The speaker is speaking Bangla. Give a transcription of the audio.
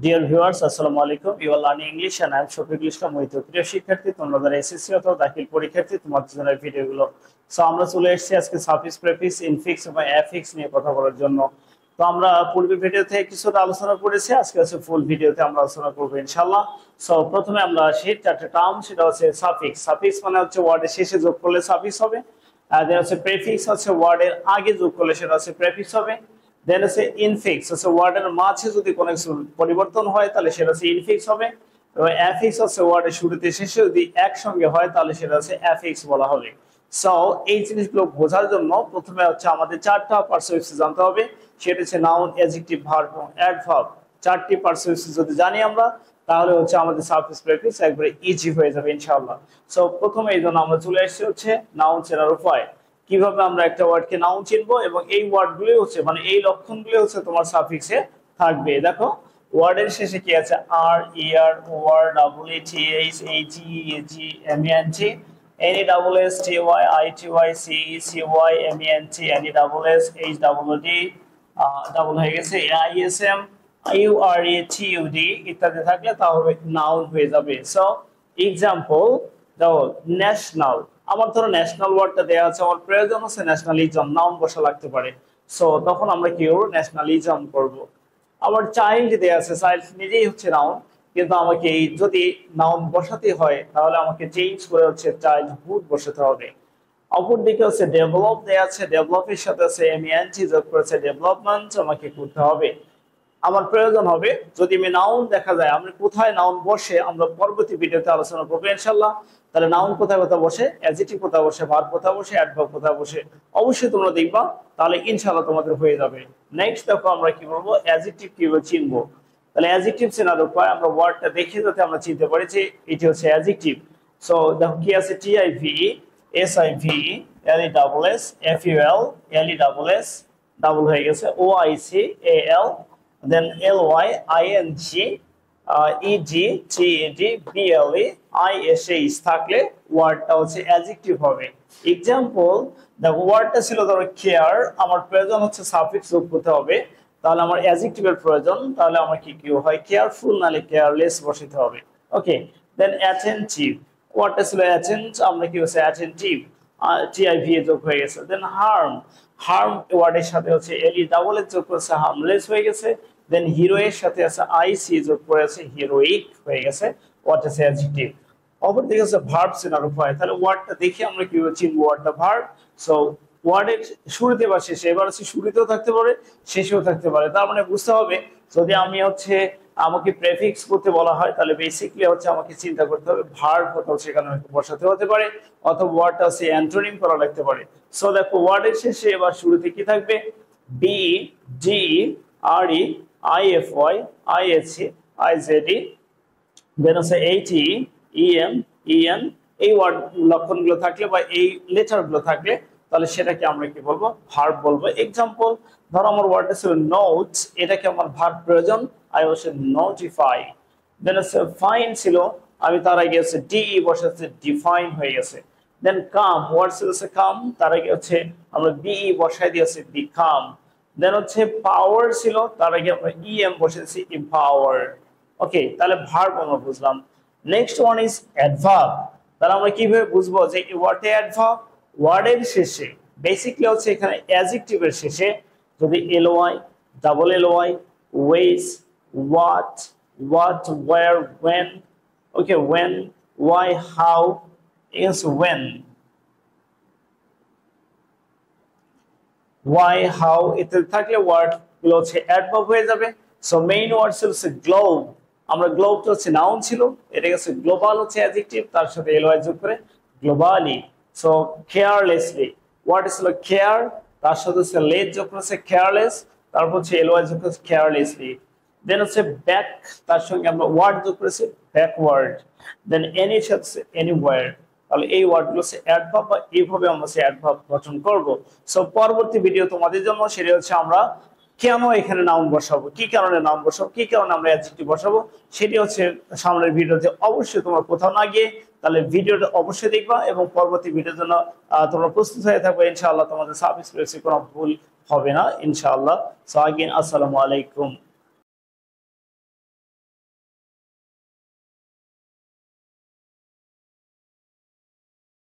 ডিয়ার ভিউয়ার্স, আসসালামু আলাইকুম। You are learning English and I am Shafiqul Islam. প্রিয় শিক্ষার্থী, তোমরা যারা এসএসসি অথবা দাখিল পরীক্ষার্থী, তোমাদের জন্য এই ভিডিওগুলো। সো আমরা চলে এসেছি আজকে সাফিক্স, প্রেফিক্স, ইনফিক্স এবং অ্যাফিক্স নিয়ে কথা বলার জন্য। তো আমরা পূর্বের ভিডিওতে কিছুটা আলোচনা করেছি, আজকে হচ্ছে ফুল ভিডিওতে আমরা আলোচনা করবো ইনশাআল্লাহ। সো প্রথমে আমরা আসি চারটে টার্ম, সেটা হচ্ছে সাফিক্স। সাফিক্স মানে হচ্ছে ওয়ার্ডের শেষে যোগ করলে সাফিক্স হবে। আর দেন হচ্ছে প্রেফিক্স, হচ্ছে ওয়ার্ডের আগে যোগ করলে সেটা হচ্ছে প্রেফিক্স হবে। দেন আছে ইনফিক্স, হচ্ছে ওয়ার্ডের মাঝে যদি কোনো কিছু পরিবর্তন হয় তাহলে সেটা হচ্ছে ইনফিক্স হবে। এবং অ্যাফিক্স হচ্ছে ওয়ার্ডের শুরুতে শেষে যদি একসঙ্গে হয় তাহলে সেটা হচ্ছে অ্যাফিক্স বলা হবে। সো এই জিনিসগুলো বোঝার জন্য প্রথমে হচ্ছে আমাদের চারটা পার্সোনালিটি জানতে হবে, সেটা হচ্ছে নাউন, অ্যাডজেক্টিভ, ভার্ব এবং অ্যাডভার্ব। চারটি পার্সোনালিটি যদি জানি আমরা, তাহলে হচ্ছে আমাদের সাফিক্স প্রেফিক্স একবারে ইজি হয়ে যাবে ইনশাআল্লাহ। সো প্রথমে এই জন্য আমরা চলে আসছি হচ্ছে নাউন চেনার উপায়, কিভাবে আমরা একটা ওয়ার্ডকে নাউন চিনবো, এবং এই ওয়ার্ডগুলো হচ্ছে মানে এই লক্ষণগুলো হচ্ছে তোমার সাফিক্সে থাকবে। দেখো ওয়ার্ডের শেষে কি আছে, আর, ইয়ার, ওয়ার, double A T H, A G, A G, M N T, N E double S, T Y, I T Y, C E, C Y, M N T, N E double S, H double D, double হয়ে গেছে I S M, U R A T U D ইত্যাদি থাকলে তাহলে নাউন হয়ে যাবে। সো এক্সাম্পল দেখো, ন্যাশনাল, আমার ধরো ন্যাশনাল ওয়ার্ডটা দেওয়া আছে, আমার প্রয়োজন আছে ন্যাশনালিজম, নাউন বসা লাগতে পারে। সো তখন আমরা কি করবো, ন্যাশনালিজম করব। আমার চাইল্ড দেওয়া আছে, চাইল্ড নিজেই হচ্ছে নাউন, কিন্তু আমাকে এই যদি নাউন বসাতে হয় তাহলে আমাকে চেঞ্জ করে হচ্ছে চাইল্ডহুড বসাতে হবে। অপর দিকে হচ্ছে ডেভেলপ দেওয়া আছে, ডেভেলপের সাথে আছে এমইএনটি যোগ করেছে, ডেভেলপমেন্ট আমাকে করতে হবে। আমার প্রয়োজন হবে যদি আমি নাউন দেখা যায় আমি কোথায় নাউন বসে, আমরা পরবর্তী ভিডিওতে আলোচনা করবো ইনশাআল্লাহ। তাহলে নাউন কোথায় কোথায় বসে, অ্যাডজেক্টিভ কোথায় বসে, ভার্ব কোথায় বসে, অ্যাডভার্ব কোথায় বসে, অবশ্যই তোমরা দেখবা, তাহলে ইনশাআল্লাহ তোমাদের হয়ে যাবে। নেক্সট দেখো আমরা কি বলবো, অ্যাডজেক্টিভ কিভাবে চিনবো। তাহলে অ্যাডজেক্টিভ চেনার উপায়, আমরা ওয়ার্ডটা দেখে যাতে আমরা চিনতে পারি যে এটি হচ্ছে অ্যাডজেক্টিভ। সো দেখো কি আছে, T I V, S I V, L E double S, F U L, L E double S, double হয়ে গেছে, O I C, A L, then L Y, I N G, E D, T E D, B L E, I S H থাকলে ওয়ার্ডটা হচ্ছে অ্যাডজেক্টিভ হবে। এক্সাম্পল দেখো, ওয়ার্ডটা ছিল ধরো কেয়ার, আমার প্রয়োজন হচ্ছে সাফিক্স যোগ করতে হবে, তাহলে আমার অ্যাডজেক্টিভের প্রয়োজন, তাহলে আমার কি কি হয়, কেয়ারফুল নালে কেয়ারলেস বসাতে হবে। ওকে, দেন অ্যাটেনটিভ, ওয়ার্ডটা ছিল অ্যাটেন্ট, আমরা কি হচ্ছে attentive, T I V A যোগ হয়ে গেছে। দেন হার্ম, হার্ম ওয়ার্ডের সাথে হচ্ছে এল ই ডাবল এর যোগ করেছে, হার্মলেস হয়ে গেছে। দেন হিরো এর সাথে আছে আই সি যোগ করেছে, হিরোইক হয়ে গেছে, হোয়াট ইজ অ্যাডজেক্টিভ। অপরদিকে হচ্ছে ভার্ব চেনার উপায়, তাহলে ওয়ার্ডটা দেখে আমরা কিভাবে চিনবো ওয়ার্ডটা ভার্ব। সো ওয়ার্ডের শুরুতে বা শেষে, এবার হচ্ছে শুরুতেও থাকতে পারে শেষেও থাকতে পারে, তার মানে বুঝতে হবে যদি আমি হচ্ছে আমাকে প্রেফিক্স করতে বলা হয় তাহলে বেসিক্যালি হচ্ছে আমাকে চিন্তা করতে হবে ভার্ব কোথাও সেখানে বসাতে হতে পারে, অথবা ওয়ার্ডটা হচ্ছে অ্যান্টোনিম করা লাগতে পারে। সো দেখো ওয়ার্ডের শেষে এবার শুরুতে কি থাকবে, B, D, R E, I F Y, I S C, I Z E, then হচ্ছে H E, E M, E N, এই ওয়ার্ড লক্ষণগুলো থাকলে বা এই লেটার গুলো থাকলে তাহলে সেটাকে আমরা কি বলবো, ভার্ব বলবো। এক্সাম্পল ধরো আমার ওয়ার্ডটা ছিল নোটস, এটাকে আমার ভার্ব প্রয়োজন, আই ওয়াজ নোটিফাই। দেন হচ্ছে ফাইন ছিল, আমি তার আগে হচ্ছে ডিই বসাচ্ছি, ডিফাইন হয়ে গেছে। দেন কাম, ওয়ার্ড ছিল হচ্ছে কাম, তার আগে হচ্ছে আমরা বিই বসাই দিয়েছি, বিকাম। দেন হচ্ছে পাওয়ার ছিল, তার আগে আমরা ইএম বসেছি, এম্পাওয়ার। ওকে, তাহলে ভার্ব আমরা বুঝলাম। নেক্সট ওয়ান ইজ অ্যাডভার্ব, তাহলে আমরা কিভাবে বুঝবো যে হোয়াট এ অ্যাডভার্ব, ওয়ার্ডের শেষে বেসিক্যালি হচ্ছে এখানে অ্যাডজেক্টিভের শেষে যদি L Y, double L Y, ways, what, what, where, when, okay, when, why, how, is when, why, how ইত্যাদি থাকলে ওয়ার্ড গুলো হচ্ছে অ্যাডভার্ব হয়ে যাবে। সো মেইন ওয়ার্ড হচ্ছে গ্লোব, আমরা গ্লোবটা হচ্ছে নাউন ছিল, এটা হচ্ছে গ্লোবাল হচ্ছে অ্যাডজেক্টিভ, তার সাথে এল ওয়াই যোগ করে গ্লোবালি। সো কেয়ারলেসলি, ওয়ার্ড ছিল কেয়ার, তার সাথে হচ্ছে লেস যোগ করেছে কেয়ারলেস, তারপর হচ্ছে এল ওয়াই যোগ করেছে কেয়ারলেসলি। দেন হচ্ছে ব্যাক, তার সঙ্গে আমরা ওয়ার্ড যোগ করেছি ব্যাকওয়ার্ড। দেন এনি হচ্ছে এনিওয়্যার, তাহলে এই ওয়ার্ডগুলো হচ্ছে অ্যাডভার্ব, বা এইভাবে আমরা হচ্ছে অ্যাডভার্ব গঠন করব। সো পরবর্তী ভিডিও তোমাদের জন্য সেটা হচ্ছে আমরা কেন এখানে নাউন বসাবো, কি কারণে নাউন বসাবো, কি কারণে আমরা অ্যাডজেক্টিভ বসাবো, সেটি হচ্ছে সামনের ভিডিওতে। অবশ্যই তোমরা কোথাও না গিয়ে তাহলে ভিডিওটা অবশ্যই দেখবা, এবং পরবর্তী ভিডিওর জন্য তোমরা প্রস্তুত হয়ে থাকবে ইনশাআল্লাহ, তোমাদের সাবস্ক্রাইব কোনো ভুল হবে না ইনশাআল্লাহ। সো আগেন আসসালামু আলাইকুম।